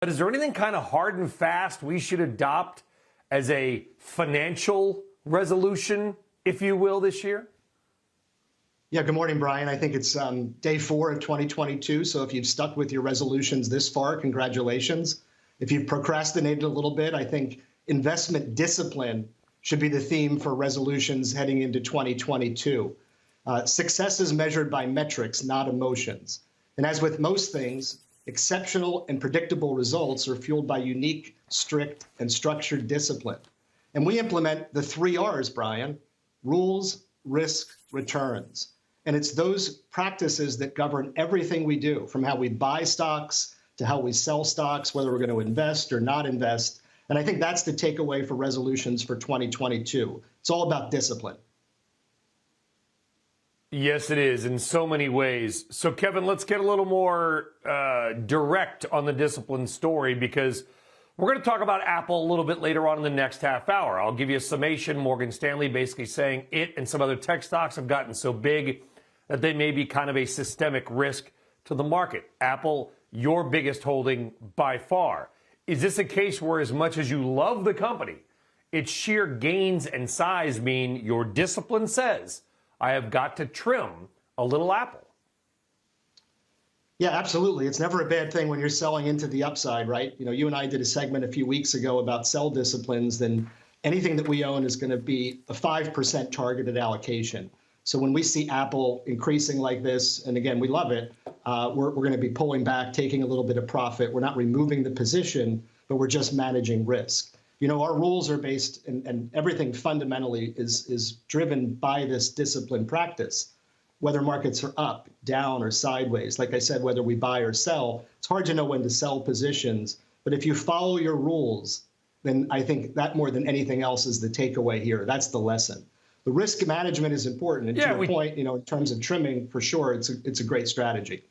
But is there anything kind of hard and fast we should adopt as a financial resolution, if you will, this year? Yeah, good morning, Brian. I think it's day 4 of 2022. So if you've stuck with your resolutions this far, congratulations. If you've procrastinated a little bit, I think investment discipline should be the theme for resolutions heading into 2022. Success is measured by metrics, not emotions. And as with most things, exceptional and predictable results are fueled by unique, strict, and structured discipline. And we implement the 3 R's, Brian: rules, risk, returns. And it's those practices that govern everything we do, from how we buy stocks to how we sell stocks, whether we're going to invest or not invest. And I think that's the takeaway for resolutions for 2022. It's all about discipline. Yes, it is, in so many ways. So, Kevin, let's get a little more direct on the discipline story, because we're going to talk about Apple a little bit later on in the next half hour. I'll give you a summation. Morgan Stanley basically saying it and some other tech stocks have gotten so big that they may be kind of a systemic risk to the market. Apple, your biggest holding by far. Is this a case where, as much as you love the company, its sheer gains and size mean your discipline says, I have got to trim a little Apple? Yeah, absolutely. It's never a bad thing when you're selling into the upside, right? You know, you and I did a segment a few weeks ago about sell disciplines. Then anything that we own is going to be a 5% targeted allocation. So when we see Apple increasing like this, and again, we love it, we're going to be pulling back, taking a little bit of profit. We're not removing the position, but we're just managing risk. You know, our rules are based, and everything fundamentally is driven by this discipline practice. Whether markets are up, down, or sideways, like I said, whether we buy or sell, it's hard to know when to sell positions. But if you follow your rules, then I think that more than anything else is the takeaway here. That's the lesson. The risk management is important. And to your point, you know, in terms of trimming, for sure, it's a great strategy.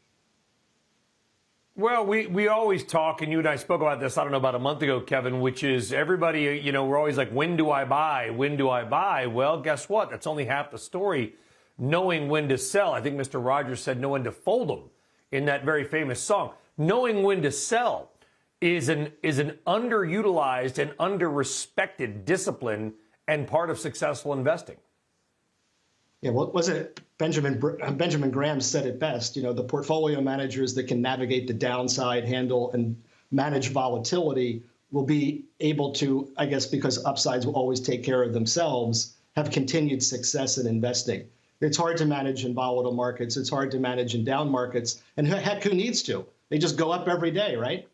Well, we always talk, and you and I spoke about this, I don't know, about a month ago, Kevin, which is everybody, you know, we're always like, when do I buy? When do I buy? Well, guess what? That's only half the story, knowing when to sell. I think Mr. Rogers said know when to fold them in that very famous song. Knowing when to sell is an underutilized and underrespected discipline and part of successful investing. Yeah, what was it? Benjamin Graham said it best. You know, the portfolio managers that can navigate the downside, handle and manage volatility will be able to, I guess, because upsides will always take care of themselves, have continued success in investing. It's hard to manage in volatile markets. It's hard to manage in down markets. And heck, who needs to? They just go up every day, right?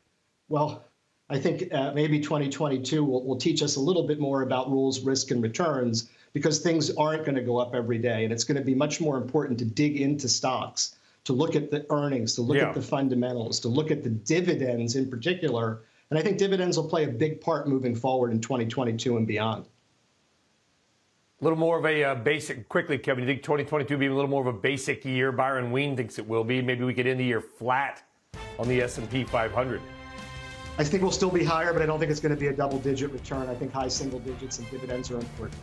Well, I think maybe 2022 will teach us a little bit more about rules, risk, and returns, because things aren't going to go up every day. And it's going to be much more important to dig into stocks, to look at the earnings, to look at the fundamentals, to look at the dividends in particular. And I think dividends will play a big part moving forward in 2022 and beyond. A little more of a basic, quickly, Kevin, you think 2022 will be a little more of a basic year? Byron Wien thinks it will be. Maybe we could end the year flat on the S&P 500. I think we'll still be higher, but I don't think it's going to be a double-digit return. I think high single digits and dividends are important.